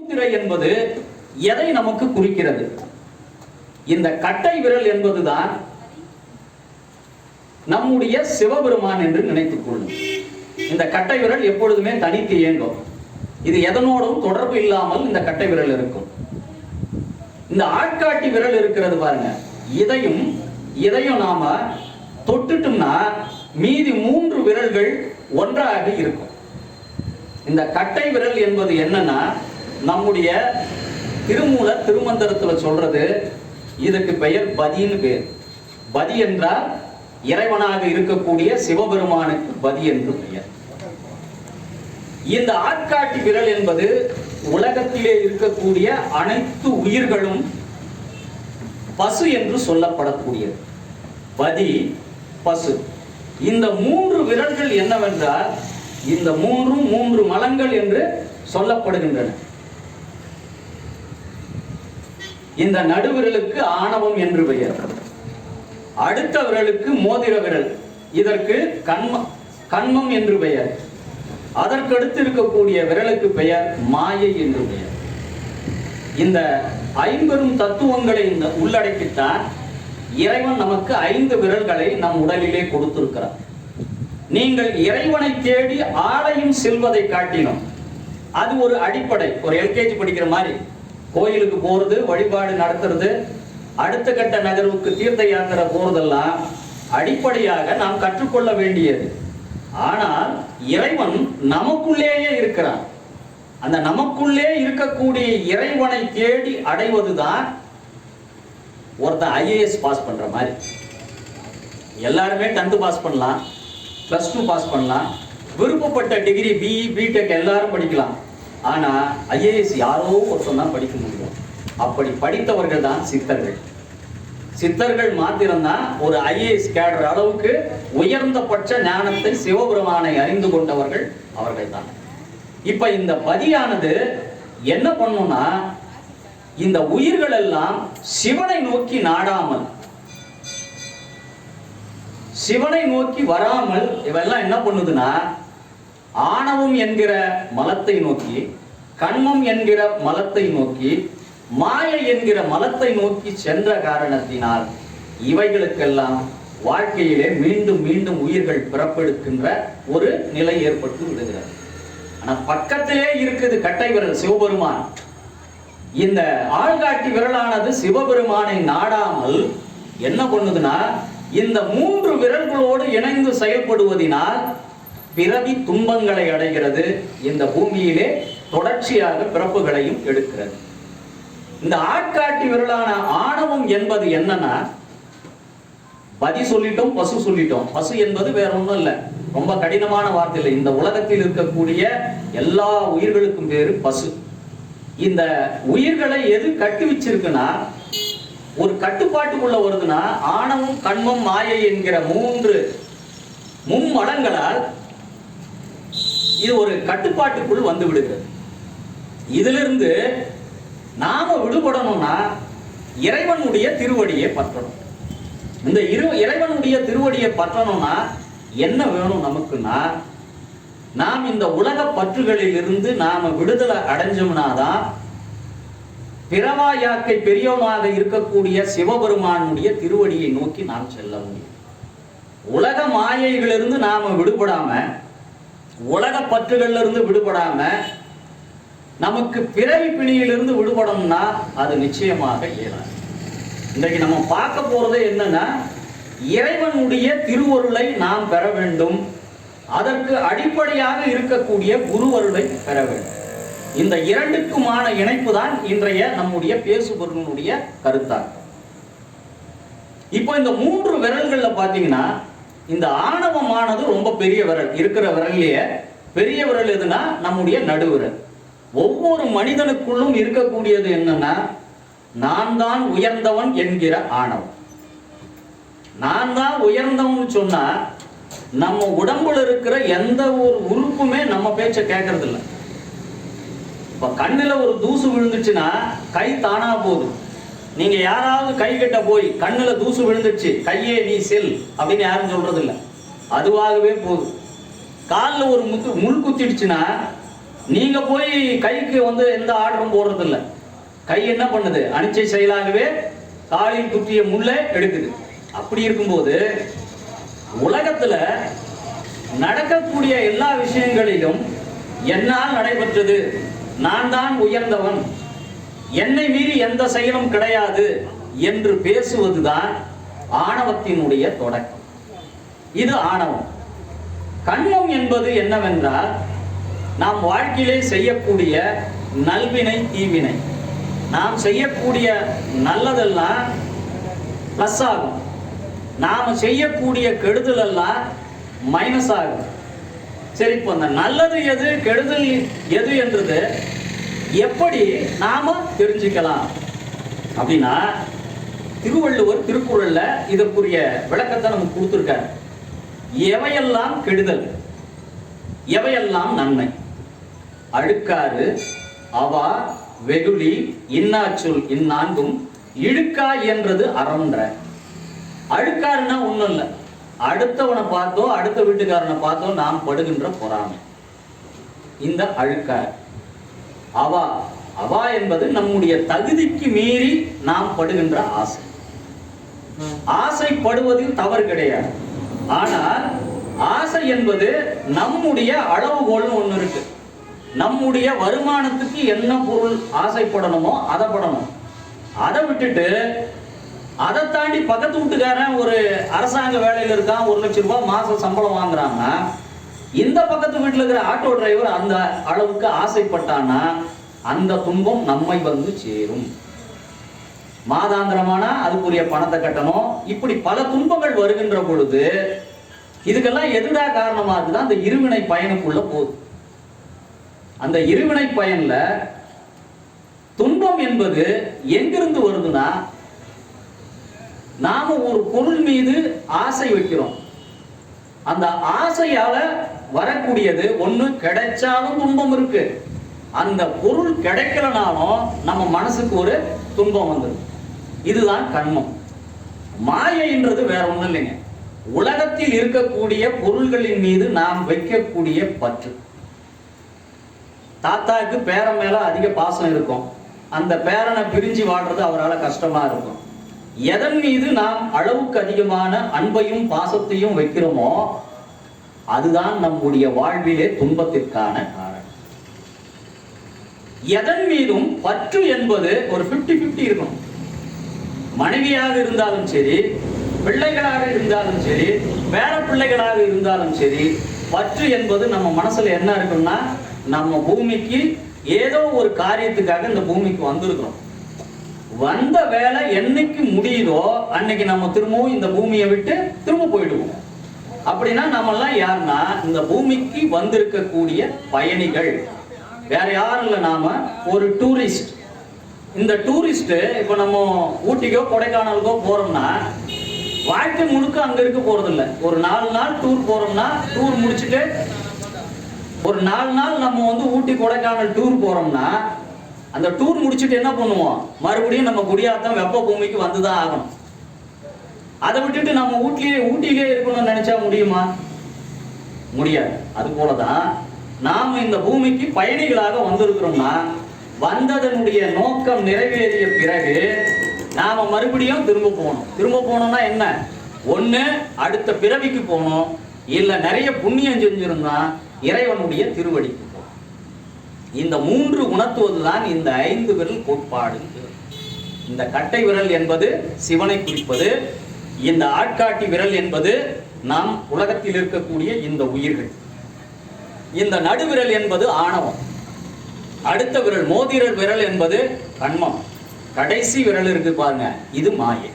திரை என்பது எதை நமக்கு குறிக்கிறது? இந்த கட்டை விரல் என்பதுதான் நம்முடைய சிவபெருமான் என்று நினைத்துக் கொள்ளும். இந்த கட்டை விரல் எப்பொழுதுமே தனித்து இயங்கும். இது எதனோடும் தொடர்பு இல்லாமல் இந்த கட்டை விரல் இருக்கும். இந்த ஆட்காட்டி விரல் இருக்கிறது பாருங்க, இதையும் நாம தொட்டுட்டோம்னா மீதி 3 விரல்கள் ஒன்றாக இருக்கும். இந்த கட்டை விரல் என்பது என்னன்னா, நம்முடைய திருமூலர் திருமந்திரத்துல சொல்றது, இதுக்கு பெயர் பதின்னு பேர். பதி என்றால் இறைவனாக இருக்கக்கூடிய சிவபெருமானுக்கு பதி என்று பெயர். இந்த ஆட்காட்டி விரல் என்பது உலகத்திலே இருக்கக்கூடிய அனைத்து உயிர்களும் பசு என்று சொல்லப்படக்கூடியது. பதி, பசு. இந்த 3 விரல்கள் என்னவென்றால், இந்த 3 மலங்கள் என்று சொல்லப்படுகின்றன. இந்த நடுவிரலுக்கு ஆணவம் என்று பெயர். அடுத்த விரலுக்கு மோதிர விரல், இதற்கு கண்மம் என்று பெயர். அதற்கடுத்து இருக்கக்கூடிய விரலுக்கு பெயர் மாயை என்று பெயர். இந்த 50 தத்துவங்களை உள்ளடக்கித்தான் இறைவன் நமக்கு 5 விரல்களை நம் உடலிலே கொடுத்திருக்கிறார். நீங்கள் இறைவனை தேடி ஆலயம் செல்வதை காட்டினோம், அது ஒரு அடிப்படை. ஒரு எல்கேஜி படிக்கிற மாதிரி கோயிலுக்கு போறது, வழிபாடு நடத்துறது, அடுத்த கட்ட நகர்வுக்கு தீர்த்த யாத்திரை போறதெல்லாம் அடிப்படையாக நாம் கற்றுக்கொள்ள வேண்டியது. ஆனால் இறைவன் நமக்குள்ளேயே இருக்கிறான். அந்த நமக்குள்ளே இருக்கக்கூடிய இறைவனை தேடி அடைவதுதான் ஒருத்தன் IAS பாஸ் பண்ற மாதிரி. எல்லாருமே 10th பாஸ் பண்ணலாம், +2 பாஸ் பண்ணலாம், விருப்பப்பட்ட டிகிரி BE BTech எல்லாரும் படிக்கலாம். ஆனா IAS யாரோ ஒருத்தன் தான் படிக்க முடியும். அப்படி படித்தவர்கள் தான் சித்தர்கள். சித்தர்கள் மாத்திரம்தான் ஒரு IAS கேடர் அளவுக்கு உயர்ந்தபட்ச ஞானத்தை, சிவபெருமானை அறிந்து கொண்டவர்கள் அவர்கள் தான். இப்ப இந்த பதியானது என்ன பண்ணும்னா, இந்த உயிர்கள் எல்லாம் சிவனை நோக்கி நாடாமல், சிவனை நோக்கி வராமல் இவெல்லாம் என்ன பண்ணுதுன்னா, ஆணவம் என்கிற மலத்தை நோக்கி, கண்மம் என்கிற மலத்தை நோக்கி, மாயை என்கிற மலத்தை நோக்கி சென்ற காரணத்தினால் இவைகளுக்கெல்லாம் வாழ்க்கையிலே மீண்டும் மீண்டும் உயிர்கள் பிறப்பெடுக்கின்ற ஒரு நிலை ஏற்பட்டு விடுகிறது. ஆனா பக்கத்திலே இருக்குது கட்டை விரல் சிவபெருமான். இந்த ஆள்காட்டி விரலானது சிவபெருமானை நாடாமல் என்ன பண்ணுதுன்னா, இந்த 3 விரல்களோடு இணைந்து செயல்படுவதனால் பிறவி துன்பங்களை அடைகிறது. இந்த பூமியிலே தொடர்ச்சியாக பிறப்புகளையும் எடுக்கிறது. இந்த ஆட்காட்டி விரலான ஆணவம் என்பது என்னன்னா, பதி சொல்லிட்டோம், பசு சொல்லிட்டோம். பசு என்பது வேற ஒன்றும் இல்லை, ரொம்ப கடினமான வார்த்தை இல்லை. இந்த உலகத்தில் இருக்கக்கூடிய எல்லா உயிர்களுக்கும் பேரு பசு. இந்த உயிர்களை எது கட்டி வச்சிருக்குன்னா, ஒரு கட்டுப்பாட்டுக்குள்ள வருதுன்னா, ஆணவம், கண்மம், மாயை என்கிற 3 மும்மடங்களால் இது ஒரு கட்டுப்பாட்டுக்குள் வந்து விடுகிறது. இதிலிருந்து நாம விடுபடணும்னா இறைவனுடைய திருவடியை பற்றணும். இந்த இறைவனுடைய திருவடியை பற்றணும்னா என்ன வேணும் நமக்குன்னா, நாம் இந்த உலக பற்றுகளில் இருந்து நாம விடுதலை அடைஞ்சோம்னாதான் பிறவா யாக்கை பெரியவனாக இருக்கக்கூடிய சிவபெருமானுடைய திருவடியை நோக்கி நாம் செல்ல முடியும். உலக மாயைகளிலிருந்து நாம விடுபடாம, உலக பற்றுகள்ல இருந்து விடுபடாம, நமக்கு பிறவி பிணியிலிருந்து விடுபடணும்னா அது நிச்சயமாக இயலாது. இன்றைக்கு நம்ம பார்க்க போறது என்னன்னா, இறைவனுடைய திருவருளை நாம் பெற வேண்டும். அதற்கு அடிப்படையாக இருக்கக்கூடிய குருவருளை பெற வேண்டும். இந்த 2க்குமான இணைப்பு தான் இன்றைய நம்முடைய பேசுபொருளுடைய கருத்தாக்கம். இப்போ இந்த 3 விரல்கள்ல பாத்தீங்கன்னா, இந்த ஆணவமானது ரொம்ப பெரிய விரல். இருக்கிற விரல்லையே பெரிய விரல் எதுனா நம்முடைய நடுவிரல். ஒவ்வொரு மனிதனுக்குள்ளும் இருக்கக்கூடியது என்னன்னா, நான் தான் உயர்ந்தவன் என்கிற ஆணவம். நான் தான் உயர்ந்தவன் சொன்னா நம்ம உடம்புல இருக்கிற எந்த ஒரு உறுப்புமே நம்ம பேச்ச கேட்கறது இல்லை. இப்ப கண்ணுல ஒரு தூசு விழுந்துச்சுன்னா கை தானா போதும். நீங்க யாராவது கை கிட்ட போய் கண்ணுல தூசு விழுந்துச்சு, கையே நீ செல் அப்படின்னு யாரும் சொல்றது இல்லை, அதுவாகவே போதும். காலில் ஒரு முள் குத்திடுச்சுன்னா நீங்க போய் கைக்கு எந்த ஆர்டரும் போடுறது இல்ல. கை என்ன பண்ணுது? அனிச்சை செயலாகவே காலில் குத்திய முள்ளை எடுக்குது. அப்படி இருக்கும்போது உலகத்துல நடக்கக்கூடிய எல்லா விஷயங்களிலும் என்னால் நடைபெற்றது, நான் தான் உயர்ந்தவன், என்னை மீறி எந்த செயலும் கிடையாது என்று பேசுவதுதான் ஆணவத்தினுடைய தொடக்கம். இது ஆணவம். கண்மம் என்பது என்னவென்றால், நாம் வாழ்க்கையிலே செய்யக்கூடிய நல்வினை தீவினை. நாம் செய்யக்கூடிய நல்லதெல்லாம் பிளஸ் ஆகும், நாம் செய்யக்கூடிய கெடுதல் எல்லாம் மைனஸ் ஆகும். சரி, இப்போ அந்த நல்லது எது கெடுதல் எது என்றது எப்படி நாம தெரிஞ்சுக்கலாம் அப்படின்னா, திருவள்ளுவர் திருக்குறள்ல இதற்குரிய விளக்கத்தை நமக்கு கொடுத்திருக்காரு. எவையெல்லாம் கெடுதல், எவையெல்லாம் நன்மை? அழுக்காறு, அவா, வெகுளி, இன்னாச்சொல் இந்நான்கும் இழுக்கா என்றது அறன்ற. அழுக்காருன்னா ஒண்ணும் இல்லை, அடுத்தவனை பார்த்தோ அடுத்த வீட்டுக்காரனை பார்த்தோ நாம் படுகின்ற பொறாமை, இந்த அழுக்கார். அவா, அவா என்பது நம்முடைய தகுதிக்கு மீறி நாம் படுகின்ற ஆசை. ஆசைப்படுவதில் தவறு கிடையாது. ஆனால் ஆசை என்பது நம்முடைய அளவுகோல்னு ஒண்ணு இருக்கு. நம்முடைய வருமானத்துக்கு என்ன பொருள் ஆசைப்படணுமோ அதை படணும். அதை விட்டுட்டு அதை தாண்டி பக்கத்து வீட்டுக்காரன் ஒரு அரசாங்க வேலையில் இருக்கான், 1 லட்சம் ரூபாய் மாசம் சம்பளம் வாங்குறாங்கன்னா, இந்த பக்கத்து வீட்டில் இருக்கிற ஆட்டோ டிரைவர் அந்த அளவுக்கு ஆசைப்பட்டான்னா அந்த துன்பம் நம்மை சேரும். மாதாந்திரமான அதுக்குரிய பணத்தை கட்டணும். இப்படி பல துன்பங்கள் வருகின்ற பொழுது இதுக்கெல்லாம் எதுடா காரணமா இருக்குதான்? அந்த இருவினை பயனுக்குள்ள போகுது. அந்த இருவினை பயன்ல துன்பம் என்பது எங்கிருந்து வருதுன்னா, நாம ஒரு பொருள் மீது ஆசை வைக்கிறோம். அந்த ஆசையால வரக்கூடியது ஒண்ணு கிடைச்சாலும் துன்பம் இருக்கு, அந்த பொருள் கிடைக்கலனாலும் நம்ம மனசுக்கு ஒரு துன்பம் வந்துடும். இதுதான் கண்மம். மாயைன்றது வேற ஒண்ணும் இல்லைங்க, உலகத்தில் இருக்கக்கூடிய பொருள்களின் மீது நாம் வைக்கக்கூடிய பற்று. தாத்தாவுக்கு பேரன் மேல அதிக பாசம் இருக்கும், அந்த பேரனை பிரிஞ்சு வாழ்றது அவரால் கஷ்டமா இருக்கும். எதன் மீது நாம் அளவுக்கு அதிகமான அன்பையும் பாசத்தையும் வைக்கிறோமோ அதுதான் நம்முடைய வாழ்விலே துன்பத்திற்கான காரணம். எதன் மீதும் பற்று என்பது ஒரு 50-50 இருக்கும். மனைவியாக இருந்தாலும் சரி, பிள்ளைகளாக இருந்தாலும் சரி, பேர பிள்ளைகளாக இருந்தாலும் சரி, பற்று என்பது நம்ம மனசுல என்ன இருக்குன்னா, நம்ம பூமிக்கு ஏதோ ஒரு காரியத்துக்காக இந்த பூமிக்கு வந்திருக்கிறோம். வந்த வேலை என்னைக்கு முடியுதோ அன்னைக்கு நம்ம திரும்பவும் இந்த பூமியை விட்டு திரும்ப போயிடுவோம். அப்படின்னா நம்மெல்லாம் யாருன்னா இந்த பூமிக்கு வந்திருக்கக்கூடிய பயணிகள், வேற யாரும் இல்லை, நாம ஒரு டூரிஸ்ட். இந்த டூரிஸ்ட் இப்ப நம்ம ஊட்டிக்கோ கொடைக்கானலுக்கோ போறோம்னா வாழ்க்கை முழுக்க அங்க இருக்க போறது இல்லை. ஒரு 4 நாள் டூர் போறோம்னா, டூர் முடிச்சுட்டு ஒரு 4 நாள் நம்ம ஊட்டி கொடைக்கானல் டூர் போறோம்னா, அந்த டூர் முடிச்சுட்டு என்ன பண்ணுவோம்? மறுபடியும் நம்ம குடியாத்தம் வெப்ப பூமிக்கு வந்துதான் ஆகணும். அதை விட்டுட்டு நம்ம ஊட்டியிலே இருக்கணும்னு நினைச்சா முடியுமா? முடியாது. அது போலதான் நாம இந்த பூமிக்கு பயணிகளாக வந்திருக்கிறோம்னா, வந்ததனுடைய நோக்கம் நிறைவேறிய பிறகு நாம மறுபடியும் திரும்ப போகணும். திரும்ப போனோம்னா என்ன? ஒண்ணு அடுத்த பிறவிக்கு போகணும், இல்ல நிறைய புண்ணியம் செஞ்சிருந்தா இறைவனுடைய திருவடிக்கு போகணும். இந்த 3 உணர்த்துவதுதான் இந்த 5 விரல் கோட்பாடு. இந்த கட்டை விரல் என்பது சிவனை குறிப்பது, இந்த ஆட்காட்டி விரல் என்பது நாம் உலகத்தில் இருக்கக்கூடிய இந்த உயிர்கள், இந்த நடுவிரல் என்பது ஆணவம், அடுத்த விரல் மோதிரல் விரல் என்பது கண்மம், கடைசி விரல் இருக்கு பாருங்க, இது மாயை.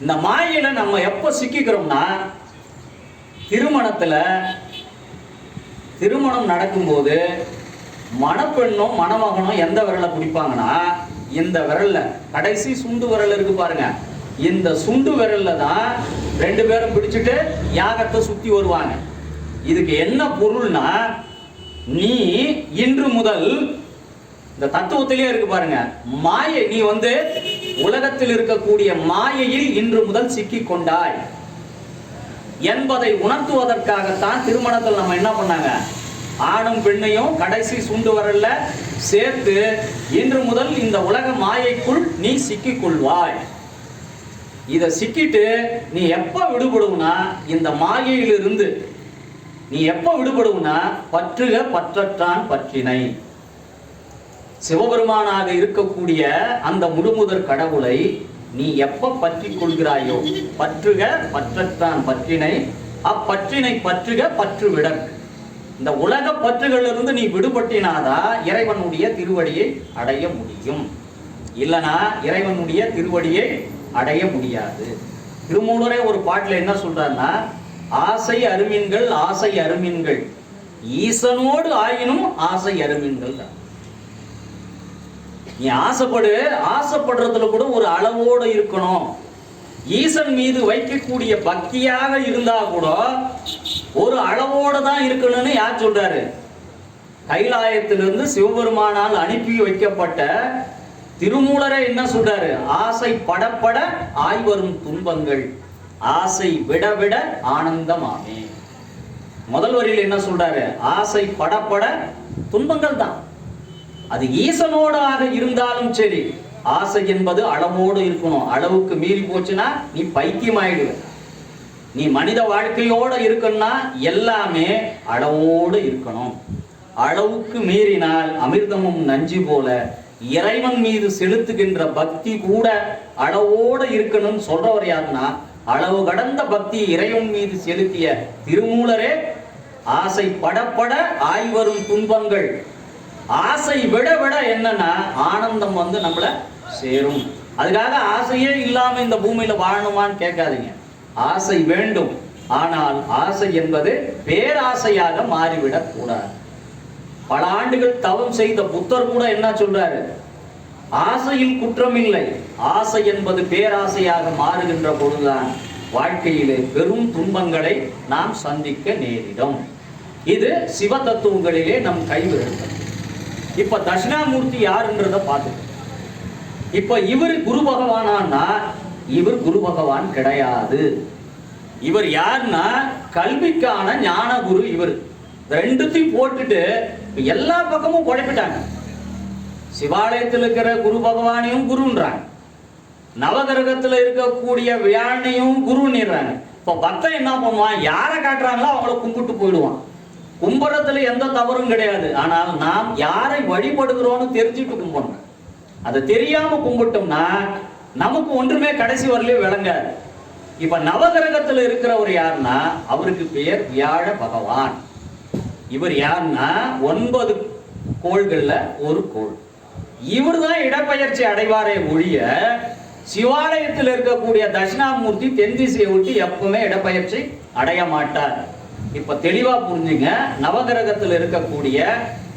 இந்த மாயையில நம்ம எப்ப சிக்கிக்கிறோம்னா, திருமணம் நடக்கும்போது மணப்பெண்ணும் மணமகனும் எந்த விரலை பிடிப்பாங்கன்னா, இந்த விரல்ல கடைசி சுண்டு விரல் இருக்கு பாருங்க, இந்த சுண்டு விரல்ல தான் 2 பேரும் பிடிச்சிட்டு யாகத்தை சுத்தி வருவாங்க. இதுக்கு என்ன பொருள்னா, நீ இன்று முதல் இந்த தத்துவத்திலே இருக்கு பாருங்க, மாயை, நீ உலகத்தில் இருக்கக்கூடிய மாயையில் இன்று முதல் சிக்கி கொண்டாய் என்பதை உணர்த்துவதற்காகத்தான் திருமணத்தில் நம்ம என்ன பண்ணாங்க, ஆணும் பெண்ணையும் கடைசி சுண்டு வரல சேர்த்து இன்று முதல் இந்த உலக மாயைக்குள் நீ சிக்கிக் கொள்வாய். இத சிக்கிட்டு நீ எப்ப விடுபடுவனா, இந்த மாயையிலிருந்து நீ எப்ப விடுபடுவனா, பற்றுக பற்றற்றான் பற்றினை. சிவபெருமானாக இருக்கக்கூடிய அந்த முழுமுதற் கடவுளை நீ எப்ப பற்றி கொள்கிறாயோ, பற்றுக பற்றற்றான் பற்றினை, அப்பற்றினை பற்றுக பற்று விடற்கு. இந்த உலக பற்றுகளிலிருந்து நீ விடுபட்டினாதா இறைவனுடைய திருவடியை அடைய முடியும். இல்லனா இறைவனுடைய திருவடியை அடைய முடியாது. திருமூலரே ஒரு பாட்டுல என்ன சொல்றாருன்னா, ஆசை அருமீன்கள் ஆசை அருமீன்கள் ஈசனோடு ஆயினும் ஆசை அருமீன்கள் தான். நீ ஆசைப்படுறதுல கூட ஒரு அளவோடு இருக்கணும். ஈசன் மீது வைக்கக்கூடிய பக்தியாக இருந்தா கூட ஒரு அளவோடு தான் இருக்கணும்னு யார் சொல்றாரு? கைலாயத்திலிருந்து சிவபெருமானால் அனுப்பி வைக்கப்பட்ட திருமூலரை என்ன சொல்றாரு? ஆசை படப்பட ஆய்வரும் துன்பங்கள் ஆசை விட விட ஆனந்தமாமே. முதல் வரியில் என்ன சொல்றாரு? ஆசை படப்பட துன்பங்கள் தான். அது ஈசனோடாக இருந்தாலும் சரி, ஆசை என்பது அளவோடு இருக்கணும். அளவுக்கு மீறி போச்சுன்னா நீ பைத்தியமாயிடுவ. நீ மனித வாழ்க்கையோட இருக்கணும்னா எல்லாமே அளவோடு இருக்கணும். அளவுக்கு மீறினால் அமிர்தமும் நஞ்சு போல. இறைவன் மீது செலுத்துகின்ற பக்தி கூட அளவோடு இருக்கணும்னு சொல்றவர் யாருன்னா, அளவு கடந்த பக்தி இறைவன் மீது செலுத்திய திருமூலரே ஆசை படப்பட ஆய்வரும் துன்பங்கள் ஆசை விட விட என்னன்னா ஆனந்தம் வந்து நம்மள சேரும். அதுக்காக ஆசையே இல்லாம இந்த பூமியில வாழணுமான்னு கேட்காதீங்க. ஆசை வேண்டும். ஆனால் ஆசை என்பது பேராசையாக மாறிவிடக் கூடாது. பல ஆண்டுகள் தவம் செய்த புத்தர் கூட என்ன சொல்றாரு? ஆசையில் குற்றமில்லை, ஆசை என்பது பேராசையாக மாறுகின்ற பொழுதுதான் வாழ்க்கையிலே பெரும் துன்பங்களை நாம் சந்திக்க நேரிடும். இது சிவ தத்துவங்களிலே நம் கைவிடுகிறது. இப்ப தட்சிணாமூர்த்தி யாருன்றத பார்த்து, இப்ப இவர் குரு பகவானா? இவர் குரு பகவான் கிடையாது. இவர் யாருன்னா கல்விக்கான ஞான குரு. இவர் ரெண்டுத்தையும் போட்டுட்டு எல்லா பக்கமும் குழப்பிட்டாங்க. சிவாலயத்தில் இருக்கிற குரு பகவானையும் குருன்றாங்க, நவகிரகத்துல இருக்கக்கூடிய வியாழனையும் குருன்னுறாங்க. இப்ப பக்தன் என்ன பண்ணுவான்? யாரை காட்டுறாங்களோ அவங்கள கும்பிட்டு போயிடுவான். கும்புறதுல எந்த தவறும் கிடையாது. ஆனால் நாம் யாரை வழிபடுகிறோம்னு தெரிஞ்சுட்டு கும்பிடணும். அதை தெரியாம கும்பிட்டோம்னா நமக்கு ஒன்றுமே கடைசி வரலையும் விளங்காது. இப்ப நவகிரகத்துல இருக்கிறவர் யாருன்னா அவருக்கு பெயர் வியாழ பகவான். இவர் யாருன்னா 9 கோள்கள்ல ஒரு கோள். இவர் தான் இடப்பெயர்ச்சி அடைவாரே ஒழிய சிவாலயத்தில் இருக்கக்கூடிய தட்சிணாமூர்த்தி தென் திசையை விட்டு எப்பவுமே இடப்பெயர்ச்சி அடைய மாட்டார். இப்ப தெளிவா புரிஞ்சுங்க, நவகிரகத்தில் இருக்கக்கூடிய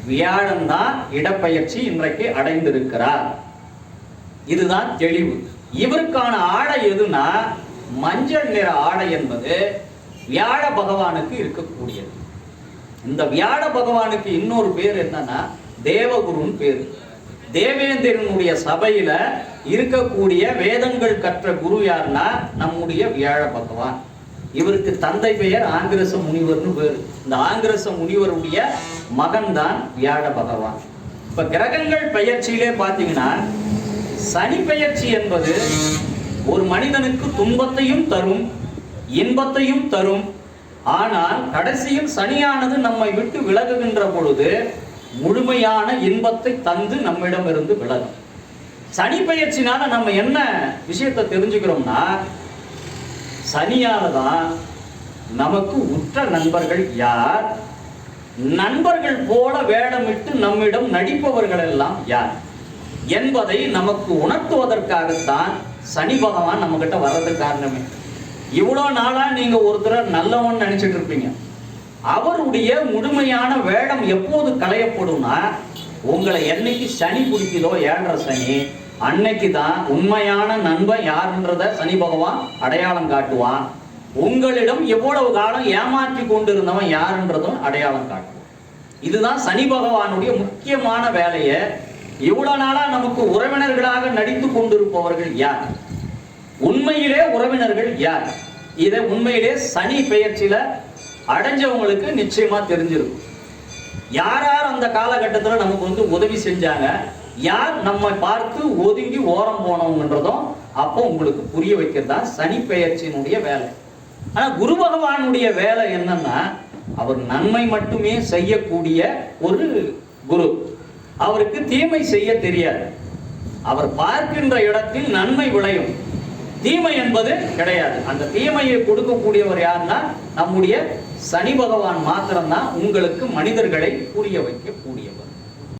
வியாழன் தான் இடப்பெயர்ச்சி இன்றைக்கு அடைந்திருக்கிறார். இதுதான் தெளிவு. இவருக்கான ஆடை எதுனா மஞ்சள் நிற ஆடை என்பது வியாழ பகவானுக்கு இருக்கக்கூடியது. இந்த வியாழ பகவானுக்கு இன்னொரு பேர் என்னன்னா தேவகுருன்னு பேரு. தேவேந்திரனுடைய சபையில இருக்கக்கூடிய வேதங்கள் கற்ற குரு யாருன்னா நம்முடைய வியாழ பகவான். இவருக்கு தந்தை பெயர் ஆங்கிரச முனிவர்னு பேரு. இந்த ஆங்கிரச முனிவருடைய மகன் தான் வியாழ பகவான். இப்ப கிரகங்கள் பெயர்ச்சியிலே பாத்தீங்கன்னா சனி பெயர்ச்சி என்பது ஒரு மனிதனுக்கு துன்பத்தையும் தரும், இன்பத்தையும் தரும். ஆனால் கடைசியில் சனியானது நம்மை விட்டு விலகுகின்ற பொழுது முழுமையான இன்பத்தை தந்து நம்மிடமிருந்து விலகும். சனி பெயர்ச்சினால நம்ம என்ன விஷயத்தை தெரிஞ்சுக்கிறோம்னா, சனியாலதான் நமக்கு உற்ற நண்பர்கள் யார், நண்பர்கள் போல வேடமிட்டு நம்மிடம் நடிப்பவர்கள் எல்லாம் யார் என்பதை நமக்கு உணர்த்துவதற்காகத்தான் சனி பகவான் நம்ம கிட்ட வர்றதுக்கு காரணமே. இவ்வளவு நாளா நீங்க ஒருத்தர் நல்லவன் நினைச்சிட்டு இருப்பீங்க. அவருடைய முழுமையான வேடம் எப்போது களையப்படும்னா, உங்களை என்னைக்கு சனி பிடிக்குதோ 7.5 சனி, அன்னைக்கு தான் உண்மையான நண்பன் யாருன்றத சனி பகவான் அடையாளம் காட்டுவான். உங்களிடம் எவ்வளவு காலம் ஏமாற்றி கொண்டிருந்தவன் யாருன்றதும் அடையாளம் காட்டுவான். இதுதான் சனி பகவானுடைய முக்கியமான வேலையை. இவ்வளவு நாளா நமக்கு உறவினர்களாக நடித்து கொண்டிருப்பவர்கள் யார், உண்மையிலே உறவினர்கள் யார், இதை உண்மையிலே சனி பெயர்ச்சியில அடைஞ்சவங்களுக்கு நிச்சயமா தெரிஞ்சிருக்கும். யார் யார் அந்த காலகட்டத்தில் நமக்கு வந்து உதவி செஞ்சாங்க, யார் நம்ம பார்த்து ஒதுங்கி ஓரம் போனோம்ன்றதும் அப்போ உங்களுக்கு புரிய வைக்கிறதா சனி பெயர்ச்சியினுடைய வேலை. ஆனா குரு பகவானுடைய வேலை என்னன்னா, அவர் நன்மை மட்டுமே செய்யக்கூடிய ஒரு குரு. அவருக்கு தீமை செய்ய தெரியாது. அவர் பார்க்கின்ற இடத்தில் நன்மை விளையும், தீமை என்பது கிடையாது. அந்த தீமையை கொடுக்கக்கூடியவர் யாருன்னா நம்முடைய சனி பகவான் மாத்திரம்தான் உங்களுக்கு மனிதர்களை புரிய வைக்கக்கூடியவர்.